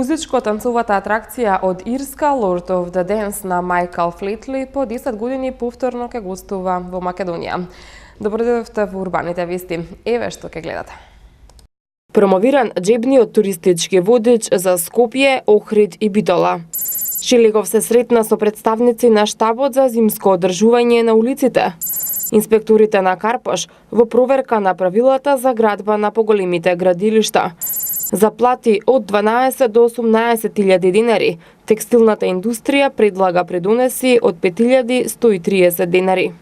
Музичко-танцовата атракција од Ирска Lord of the Dance на Майкл Флетли по 10 години повторно ќе гостува во Македонија. Добродојавте во Урбаните вести. Еве што ќе гледате. Промовиран джебниот туристички водич за Скопје, Охрид и Битола. Шилегов се сретна со представници на штабот за зимско одржување на улиците. Инспекторите на Карпош во проверка на правилата за градба на поголемите градилишта. Заплати од 12 до 18.000 денари. Текстилната индустрија предлага предонеси од 5.130 денари.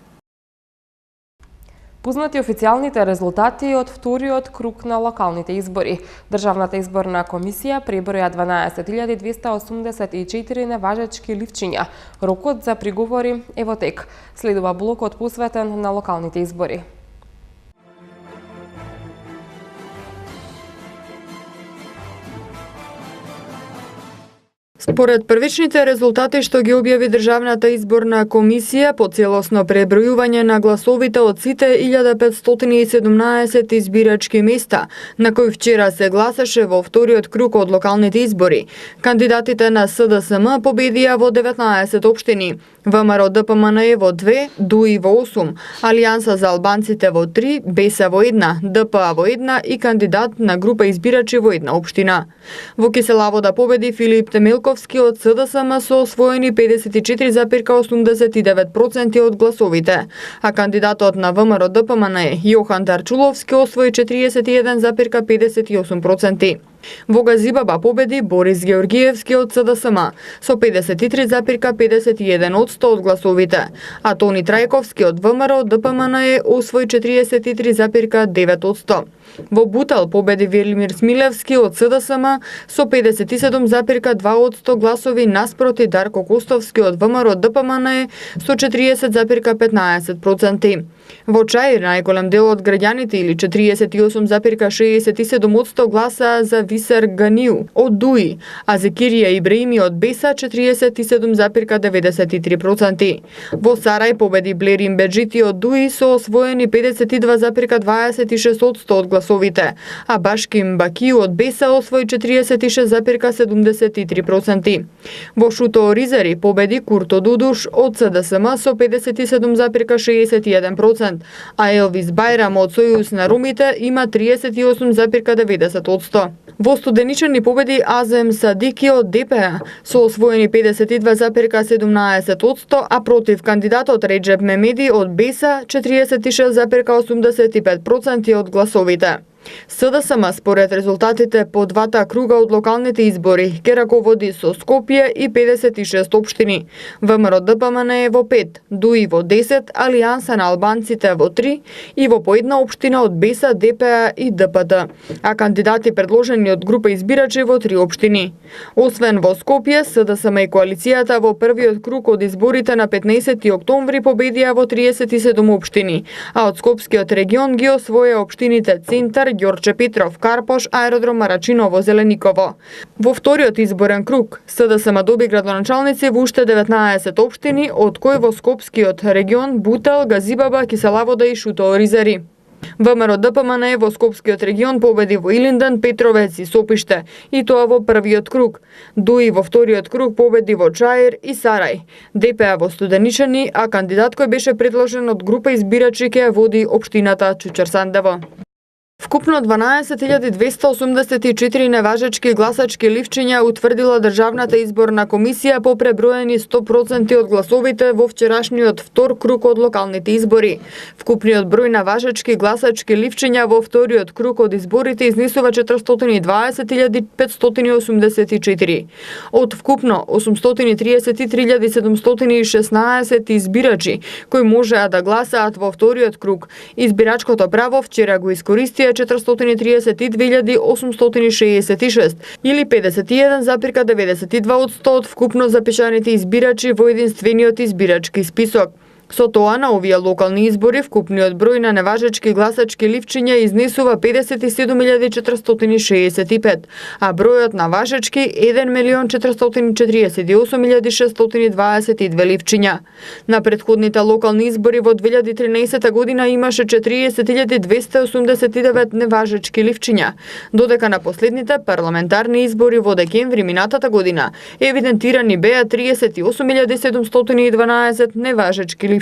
Познати официјалните резултати од вториот круг на локалните избори. Државната изборна комисија преброја 12.284 неважечки ливчиња. Рокот за приговори е во тек. Следува блокот посветен на локалните избори. Според првичните резултати што ги објави Државната изборна комисија по целосно пребројување на гласовите од сите 1517 избирачки места, на кои вчера се гласаше во вториот круг од локалните избори, кандидатите на СДСМ победија во 19 општини, ВМРО ДПМНЕ во 2, ДУИ во 8, Алијанса за албанците во 3, БЕСА во 1, ДПА во 1 и кандидат на група избирачи во 1 општина. Во Киселавода победи Филип Темелковски од СДСМ со освоени 54,89% од гласовите, а кандидатот на ВМРО ДПМНЕ Јохан Дарчуловски освои 41,58%. Во Газибаба победи Борис Георгиевски од СДСМ со 53,51% од гласовите, а Тони Трајковски од ВМРО ДПМНЕ освои 43,9%. Во Бутел победи Велимир Смилевски од СДСМ со 57,2% гласови наспроти Дарко Костовски од ВМРО ДПМНЕ со 40,15%. Во Чаир најголем дел од граѓаните или 48,67% гласа за Висер Ганиу од ДУИ, а Зекирија Ибраими од БЕСА 47,93%. Во Сарај победи Блерин Беджити од ДУИ со освоени 52,26% од гласовите, а Башким Бакиу од БЕСА освои 46,73%. Во Шуто Оризари победи Курто Дудуш од СДСМ со 57,61%, а Елвис Бајрам од Сојуз на ромите има 38,90%. Во Студеничани победи Азем Садики од ДПА со освоени 52,17%, а против кандидатот Реджеп Мемеди од БЕСА 46,85% од гласовите. СДСМ според резултатите по двата круга од локалните избори ќе раководи со Скопје и 56 општини, ВМРО ДПМНЕ во 5, ДУИ во 10, Алијанса на албанците во 3 и во по една општина од БЕСА, ДПА и ДПД, а кандидати предложени од група избирачи во 3 општини. Освен во Скопје, СДСМ и коалицијата во првиот круг од изборите на 15 октомври победија во 37 општини, а од Скопскиот регион ги освоја општините Центар, Ѓорче Петров, Карпош, Аеродром Марачиново, Зелениково. Во вториот изборен круг, СДСМ доби градоначалници во уште 19 општини, од кои во Скопскиот регион Бутел, Газибаба, Киселавода и Шуто Оризари. ВМРО ДПМНЕ во Скопскиот регион победи во Илинден, Петровец и Сопиште, и тоа во првиот круг. ДУИ во вториот круг победи во Чаир и Сарај. ДПА во Студеничани, а кандидат кој беше предложен од група избирачи ќе води општината Чучар Сандево. Вкупно 12.284 неважечки гласачки ливчиња утврдила Државната изборна комисија по преброени 100% од гласовите во вчерашниот втор круг од локалните избори. Вкупниот број на важечки гласачки ливчиња во вториот круг од изборите изнесува 420.584. Од вкупно 833.716 избирачи кои можеа да гласаат во вториот круг, избирачкото право вчера го искористија 432.866 или 51,92% од вкупно запишаните избирачи во единствениот избирачки список. Со тоа на овие локални избори вкупниот број на неважечки гласачки ливчиња изнесува 57.465, а бројот на важечки 1.448.622 ливчиња. На претходните локални избори во 2013 година имаше 40.289 неважечки ливчиња, додека на последните парламентарни избори во декември минатата година евидентирани беа 38.712 неважечки ливчиња.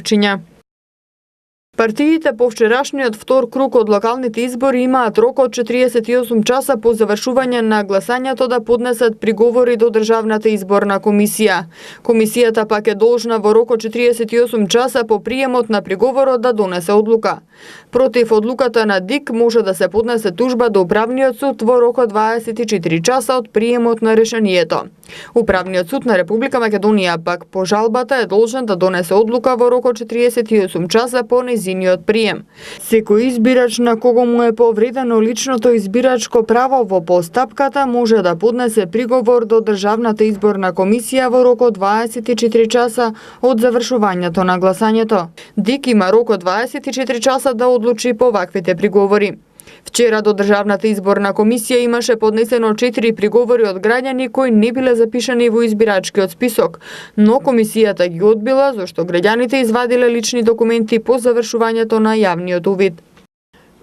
Партиите по вчерашниот втор круг од локалните избори имаат рок од 48 часа по завршување на гласањето да поднесат приговори до Државната изборна комисија. Комисијата пак е должна во рок од 48 часа по приемот на приговорот да донесе одлука. Против одлуката на ДИК може да се поднесе тужба до Управниот суд во рок од 24 часа од приемот на решението. Управниот суд на Република Македонија пак по жалбата е должен да донесе одлука во рок од 48 часа по незиниот прием. Секој избирач на кого му е повредено личното избирачко право во постапката може да поднесе приговор до Државната изборна комисија во рок од 24 часа од завршувањето на гласањето. ДИК има рок од 24 часа да одлучи по ваквите приговори. Вчера до Државната изборна комисија имаше поднесено 4 приговори од граѓани кои не биле запишани во избирачкиот список, но комисијата ги одбила зашто граѓаните извадиле лични документи по завршувањето на јавниот увид.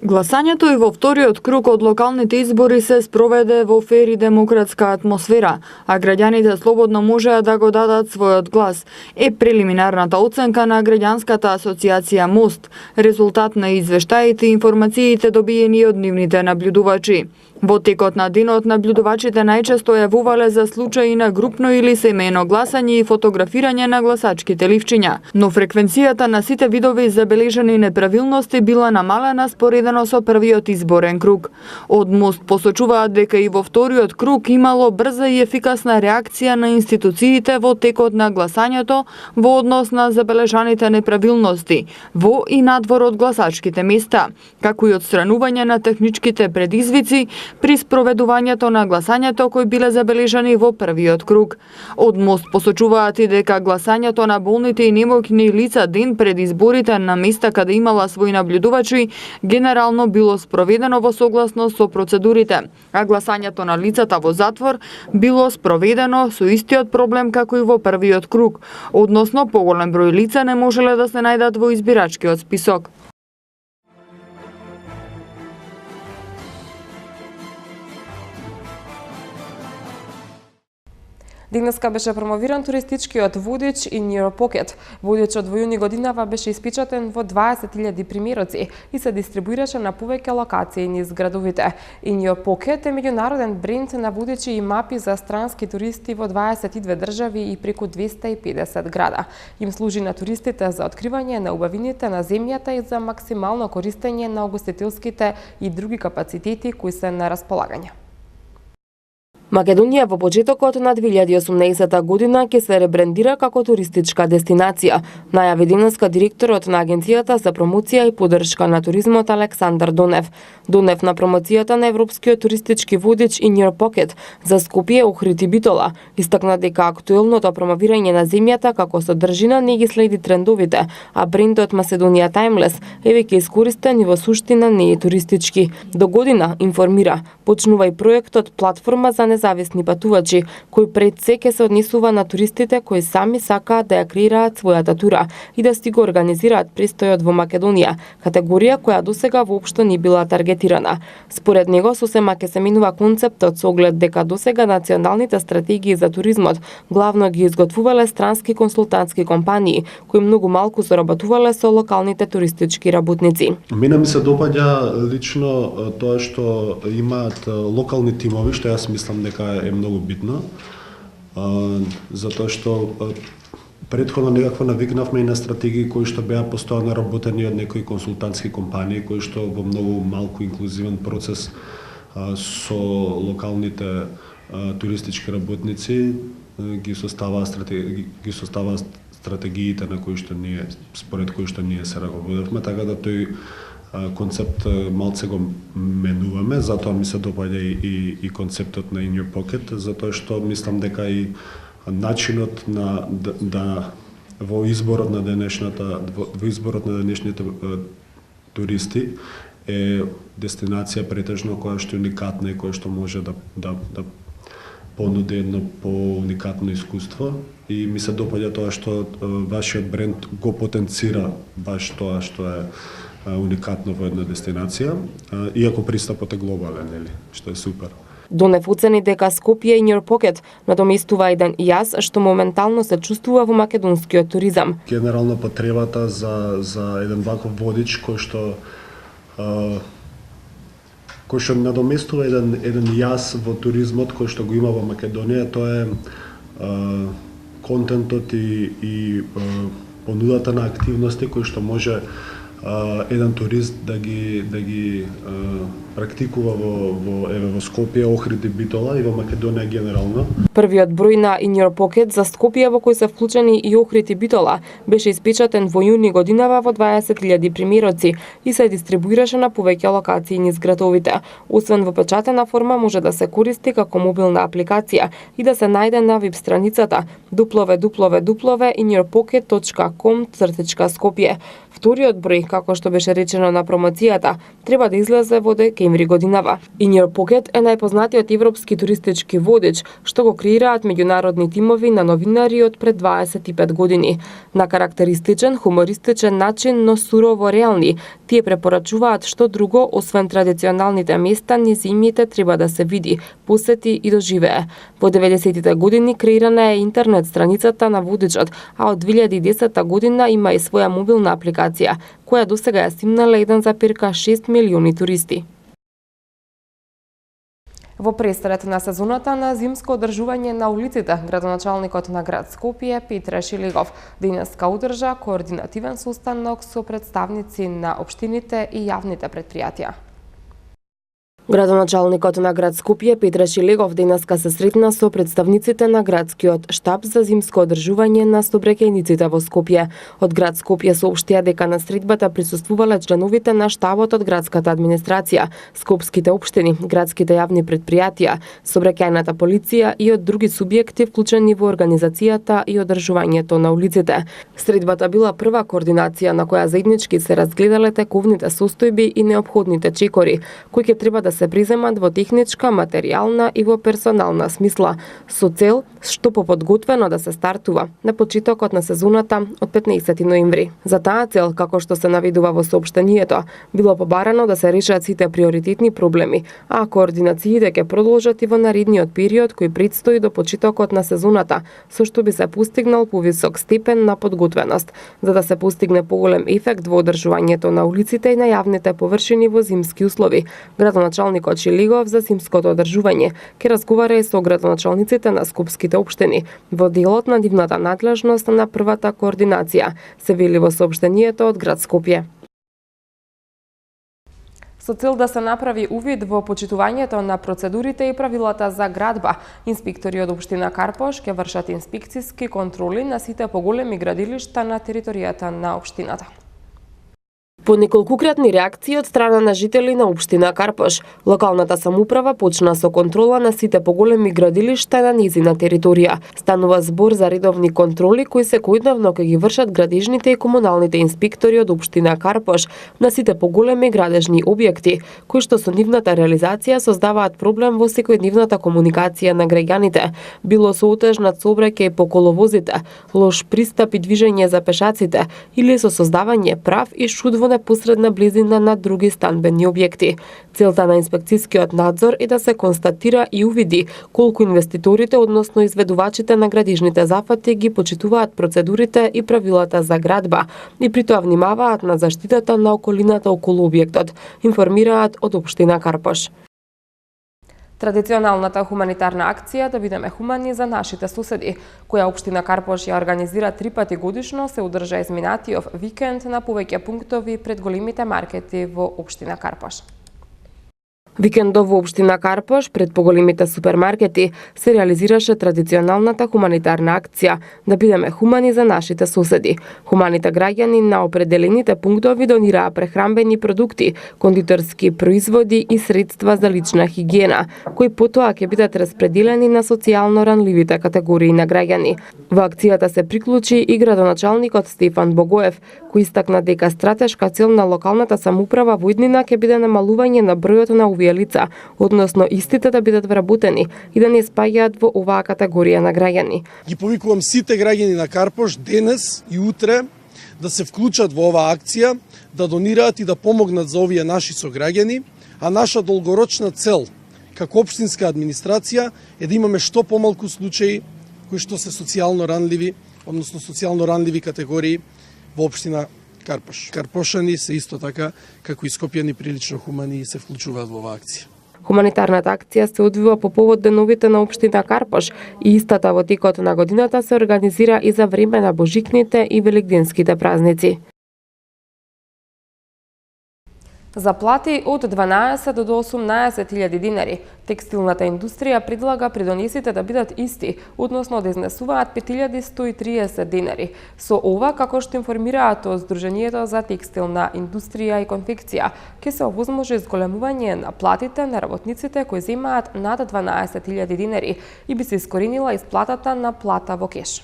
Гласањето и во вториот круг од локалните избори се спроведе во фер и демократска атмосфера, а граѓаните слободно можеа да го дадат својот глас, е прелиминарната оценка на граѓанската асоциација МОСТ, резултат на извештаите и информациите добиени од нивните наблюдувачи. Во текот на денот наблюдувачите најчесто јавувале за случаи на групно или семејно гласање и фотографирање на гласачките ливчиња, но фреквенцијата на сите видови забележани неправилности била намалена споредено со првиот изборен круг. Од МОСТ посочуваат дека и во вториот круг имало брза и ефикасна реакција на институциите во текот на гласањето во однос на забележаните неправилности во и надвор од гласачките места, како и отстранување на техничките предизвици при спроведувањето на гласањето кои биле забележани во првиот круг. Од МОСТ посочуваат и дека гласањето на болните и немоќни лица ден пред изборите на места каде имала своји наблюдувачи генерално било спроведено во согласност со процедурите, а гласањето на лицата во затвор било спроведено со истиот проблем како и во првиот круг, односно поголем број лица не можеле да се најдат во избирачкиот список. Денеска беше промовиран туристичкиот водич In Your Pocket. Водичот во јуни годинава беше испечатен во 20.000 примероци и се дистрибуираше на повеќе локации низ градовите. In Your Pocket е меѓународен бренд на водичи и мапи за странски туристи во 22 држави и преку 250 града. Им служи на туристите за откривање на убавините на земјата и за максимално користење на угостителските и други капацитети кои се на располагање. Македонија во почетокот на 2018 година ќе се ребрендира како туристичка дестинација, најави денеска директорот на Агенцијата за промоција и поддршка на туризмот Александар Донев. Донев на промоцијата на европскиот туристички водич In Your Pocket за Скопје, Охрид и Битола истакна дека актуелното промовирање на земјата како содржина не ги следи трендовите, а брендот Macedónia Timeless е веќе искористен и во суштина не е туристички. До година, информира, почнува и проектот Платформа за независни патувачи, кој пред се ќе се однесува на туристите кои сами сакаат да ја креираат својата тура и да си го организираат престојот во Македонија, категорија која досега воопшто не била таргетирана. Според него сосема ќе се минува концептот со оглед дека досега националните стратегии за туризмот главно ги изготвувале странски консултантски компании кои многу малку соработувале со локалните туристички работници. Мене ми се допаѓа лично тоа што имаат локални тимови, што јас мислам дека е многу битно, затоа што претходно некако навикнавме и на стратегии кои што беа постојано работени од некои консултантски компании кои што во многу малку инклузивен процес со локалните туристички работници ги составаа стратегиите на кои што ние според кои што ние се раководевме, така да тој концепт малце го менуваме, затоа ми се допаѓа и концептот на In Your Pocket, затоа што мислам дека и начинот да во изборот на денешните туристи е дестинација претежно која што е уникатна и која што може да понуди едно по-уникатно искуство и ми се допаѓа тоа што вашиот бренд го потенцира баш тоа што е уникатно во една дестинација, иако пристапот е глобален, нели, што е супер. Донев оцени дека Скопје in your pocket надоместува еден јас што моментално се чувствува во македонскиот туризам. Генерално потребата за еден ваков водич кој што надоместува еден јас во туризмот кој што го има во Македонија, тоа е контентот и понудата на активности кои што може еден турист да ги практикува во Скопје, Охрид и Битола и во Македонија генерално. Првиот број на In Your Pocket за Скопје во кој се вклучени и Охрид и Битола беше испечатен во јуни годинава во 20.000 примероци и се дистрибуираше на повеќе локации низ градовите. Освен во печатена форма може да се користи како мобилна апликација и да се најде на веб страницата www.inyourpocket.com/Skopje. Вториот број, како што беше речено на промоцијата, треба да излезе во декември годинава. In Your Pocket е најпознатиот европски туристички водич, што го креираат меѓународни тимови на новинари од пред 25 години. На карактеристичен, хумористичен начин, но сурово реални, тие препорачуваат што друго, освен традиционалните места, низ имите треба да се види, посети и доживее. Во 90-тите години креирана е интернет страницата на водичот, а од 2010 година има и своја мобилна апликација, која досега ја симнала 1,6 милиони туристи. Во престорет на сезоната на зимско одржување на улиците, градоначалникот на град Скопје Петре Шилигов денеска одржа координативен состанок со представници на општините и јавните претпријатија. Градоначалникот на град Скопје Петре Шилигов денеска се сретна со представниците на градскиот штаб за зимско одржување на сообраќајниците во Скопје. Од град Скопје соопштија дека на средбата присуствувале членовите на штабот од градската администрација, скопските општини, градските јавни претпријатија, сообраќајната полиција и од други субјекти вклучени во организацијата и одржувањето на улиците. Средбата била прва координација на која заеднички се разгледале тековните состојби и неопходните чекори, кои ќе треба да се преземат во техничка, материјална и во персонална смисла, со цел што поподготвено да се стартува на почетокот на сезоната од 15 ноември. За таа цел, како што се наведува во соопштението, било побарано да се решат сите приоритетни проблеми, а координациите ќе продолжат и во наредниот период кој предстои до почетокот на сезоната, со што би се постигнал повисок степен на подготвеност, за да се постигне поголем ефект во одржувањето на улиците и на јавните површини во зимски услови. Градоначалникот Шилигов за зимското одржување ќе разговара и со градоначалниците на скопските општини во делот на нивната надлежност на првата координација, се вели во соопштението од град Скопје. Со цел да се направи увид во почитувањето на процедурите и правилата за градба, инспектори од општина Карпош ќе вршат инспекциски контроли на сите поголеми градилишта на територијата на општината. По неколкукратни реакции од страна на жители на општина Карпош, локалната самоуправа почна со контрола на сите поголеми градилишта на низина територија. Станува збор за редовни контроли кои секојдневно ќе ги вршат градежните и комуналните инспектори од општина Карпош на сите поголеми градежни објекти, кои што со нивната реализација создаваат проблем во секојдневната комуникација на граѓаните, било со отежнат сообраќај по коловозите, лош пристап и движење за пешаците или со создавање прав и шуд во непосредна близина на други станбени објекти. Целта на инспекцискиот надзор е да се констатира и увиди колку инвеститорите, односно изведувачите на градежните зафати ги почитуваат процедурите и правилата за градба и при тоа внимаваат на заштитата на околината околу објектот, информираат од општина Карпош. Традиционалната хуманитарна акција "Да бидеме хумани за нашите соседи", која општина Карпош ја организира 3 пати годишно, се одржа изминатиот викенд на повеќе пунктови пред големите маркети во општина Карпош. Викендов во општина Карпош пред поголемите супермаркети се реализираше традиционалната хуманитарна акција да бидеме хумани за нашите соседи. Хуманите граѓани на определените пунктови донираа прехранбени продукти, кондиторски производи и средства за лична хигиена, кои потоа ќе бидат распределени на социјално ранливите категории на граѓани. Во акцијата се приклучи и градоначалникот Стефан Богоев, кој истакна дека стратешка цел на локалната самоуправа во иднина ќе биде намалување на бројот на овие лица, односно истите да бидат вработени и да не спаѓаат во оваа категорија на граѓани. Ги повикувам сите граѓани на Карпош денес и утре да се вклучат во оваа акција, да донираат и да помогнат за овие наши сограѓани, а наша долгорочна цел како општинска администрација е да имаме што помалку случаи кои што се социјално ранливи, односно социјално ранливи категории во општина Карпош. Карпошани се исто така, како и скопјани прилично хумани и се вклучуваат во оваа акција. Хуманитарната акција се одвива по повод деновите на општина Карпош и истата во текот на годината се организира и за време на божикните и великденските празници. Заплати од 12 до 18.000 динари. Текстилната индустрија предлага придонесите да бидат исти, односно да изнесуваат 5130 динари. Со ова, како што информираат од Сдруженијето за текстилна индустрија и конфекција, ќе се овозможи зголемување на платите на работниците кои земаат над 12.000 динари и би се искоренила исплатата на плата во кеш.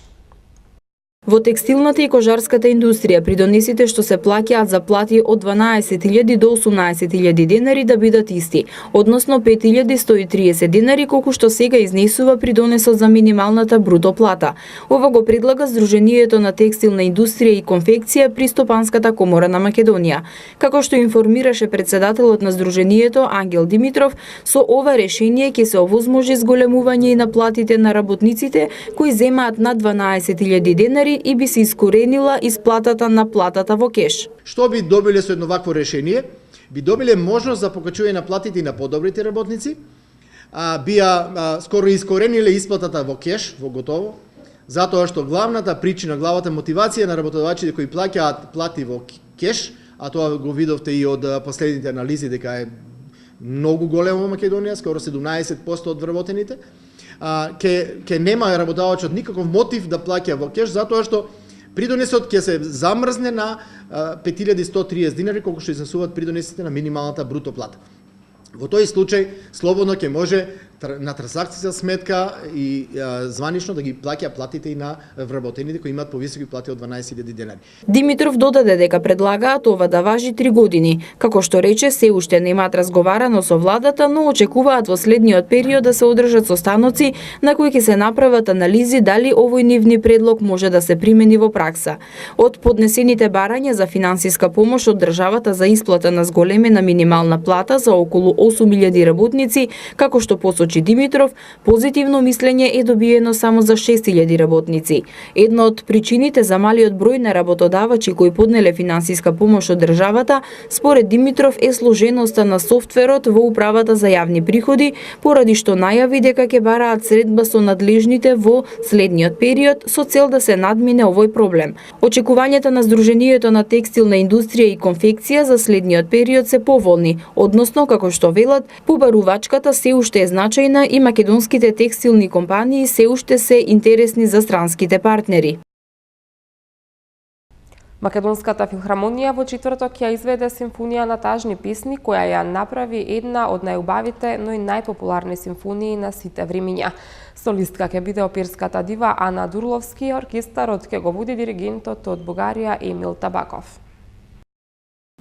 Во текстилната и кожарската индустрија придонесите што се плаќаат за плати од 12.000 до 18.000 денари да бидат исти, односно 5130 денари колку што сега изнесува придонесот за минималната бруто плата. Ова го предлага Сдруженијето на текстилна индустрија и конфекција при Стопанската комора на Македонија. Како што информираше председателот на Сдруженијето Ангел Димитров, со ова решение ќе се овозможи зголемување и на платите на работниците кои земаат над 12.000 денари и би се искоренила исплатата на платата во кеш. Што би добиле со едно вакво решение? Би добиле можност за покачување на платите на подобрите работници, скоро искорениле исплатата во кеш, во готово, затоа што главната причина, главната мотивација на работодавачите кои плаќаат плати во кеш, а тоа го видовте и од последните анализи дека е многу големо во Македонија, скоро 17% од вработените, ќе нема работодавачот никаков мотив да плаќа во кеш, затоа што придонесот ќе се замрзне на 5130 динари, колку што изнесуваат придонесите на минималната бруто плата. Во тој случај слободно ќе може на трансакцијска сметка и званично да ги плаќа платите и на вработените кои имаат повисоки плати од 12.000 денари. Димитров додаде дека предлагаат ова да важи 3 години. Како што рече, се уште немаат разговарано со владата, но очекуваат во следниот период да се одржат состаноци на кои ќе се направат анализи дали овој нивни предлог може да се примени во пракса. Од поднесените барања за финансиска помош од државата за исплата на зголемена минимална плата за околу 8000 работници, како што посочи Димитров, позитивно мислење е добиено само за 6000 работници. Една од причините за малиот број на работодавачи кои поднеле финансиска помош од државата, според Димитров, е сложеноста на софтверот во управата за јавни приходи, поради што најави дека ќе бараат средба со надлежните во следниот период со цел да се надмине овој проблем. Очекувањата на Сдруженијето на текстилна индустрија и конфекција за следниот период се поволни, односно како што велат, побарувачката се уште е значајна и македонските текстилни компании се уште се интересни за странските партнери. Македонската филхармонија во четврток ја изведе симфонија на тажни песни, која ја направи една од најубавите, но и најпопуларни симфонии на сите времиња. Солистка ќе биде оперската дива Ана Дурловски, оркестарот ќе го води диригентот од Бугарија Емил Табаков.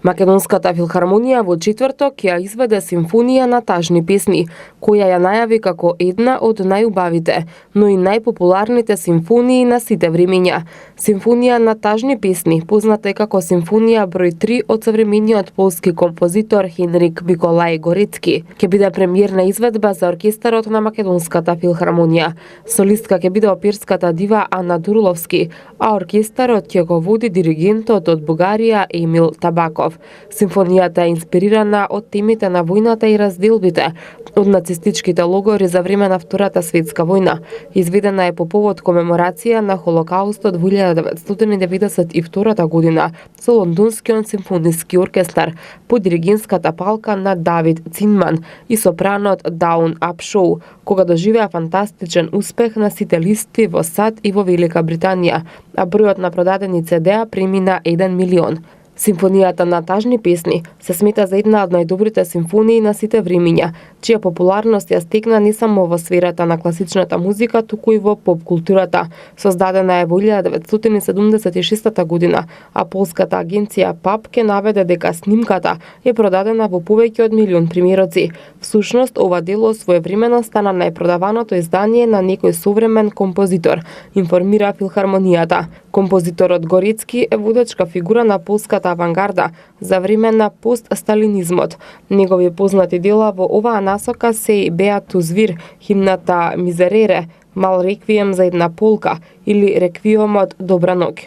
Македонската филхармонија во четврток ја изведе симфонија на тажни песни, која ја најави како една од најубавите, но и најпопуларните симфонии на сите времиња. Симфонија на тажни песни, позната е како симфонија број 3 од современиот полски композитор Хенрик Миколај Горецки, ќе биде премиерна изведба за оркестарот на Македонската филхармонија. Солистка ќе биде оперската дива Ана Дурловски, а оркестарот ќе го води диригентот од Бугарија Емил Табаков. Чехов. Симфонијата е инспирирана од темите на војната и разделбите од нацистичките логори за време на Втората светска војна. Изведена е по повод комеморација на Холокаустот во 1992 година со Лондонскиот симфониски оркестар под диригентската палка на Давид Цинман и сопранот Даун Апшоу, кога доживеа фантастичен успех на сите листи во САД и во Велика Британија, а бројот на продадени CD-а премина 1 милион. Симфонијата на тажни песни се смета за една од најдобрите симфонии на сите времиња, чија популарност ја стекна не само во сферата на класичната музика, туку и во поп-културата. Создадена е во 1976 година, а полската агенција ПАП ке наведе дека снимката е продадена во повеќе од милион примероци. Всушност, ова дело своевремено стана најпродаваното издание на некој современ композитор, информира Филхармонијата. Композиторот Горецки е водечка фигура на полската авангарда за време на постсталинизмот. Негови познати дела во оваа насока се Беату звир, химната Мизерере, Мал реквием за една полка или реквиемот Добра ноќ.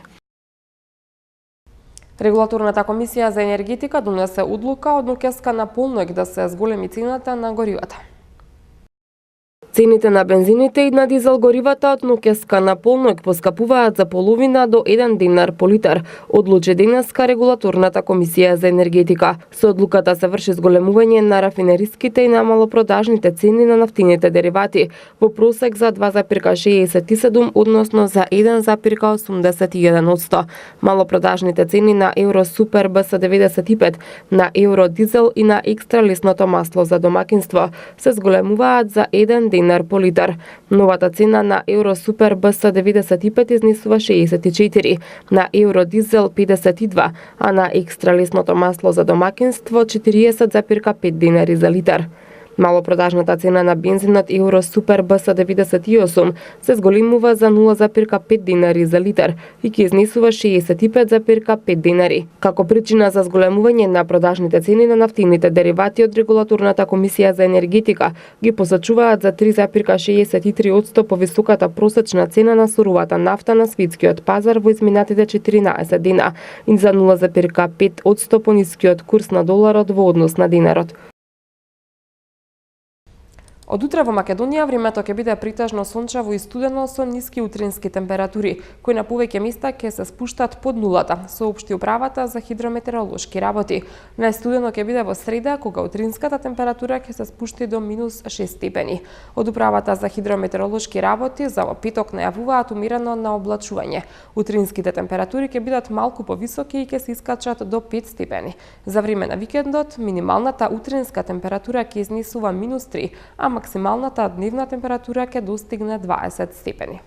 Регулаторната комисија за енергетика донесе одлука од ноќеска на полноќ да се зголеми цената на горивата. Цените на бензините и на дизел горивата од ноќеска на полноќ поскапуваат за половина до 1 динар по литар, одлучи денеска регулаторната комисија за енергетика. Со одлуката се врши зголемување на рафинериските и на малопродажните цени на нафтините деривати во просек за 2,67 односно за 1,81%. Малопродажните цени на Евро Супер БС95, на Евро Дизел и на екстра лесното масло за домакинство се зголемуваат за 1 динар по литар. Новата цена на Евро Супер БС95 изнесува 64, на Евро Дизел 52, а на екстра лесното масло за домакинство 40,5 динари за литар. Малопродажната цена на бензинот Евро Супер БС98 се зголемува за 0,5 динари за литар и ќе изнесува 65,5 динари. Како причина за зголемување на продажните цени на нафтините деривати од регулаторната комисија за енергетика ги посочуваат за 3,63% повисоката просечна цена на суровата нафта на светскиот пазар во изминатите 14 дена и за 0,5% понискиот курс на доларот во однос на динарот. Од утре во Македонија времето ќе биде притежно сончево и студено со ниски утрински температури, кои на повеќе места ќе се спуштат под нулата, соопшти управата за хидрометеоролошки работи. Најстудено ќе биде во среда, кога утринската температура ќе се спушти до -6 степени. Од управата за хидрометеоролошки работи за во петок најавуваат умерено на облачување. Утринските температури ќе бидат малку повисоки и ќе се искачат до 5 степени. За време на викендот минималната утринска температура ќе изнесува -3, а максималната дневна температура ќе достигне 20 степени.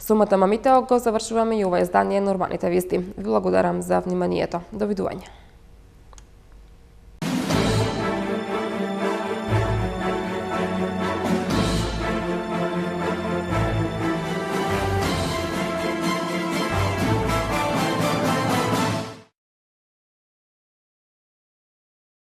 Со МТМ Метео го завршуваме и ова издание на Урбаните вести. Ви благодарам за вниманието. Довидување.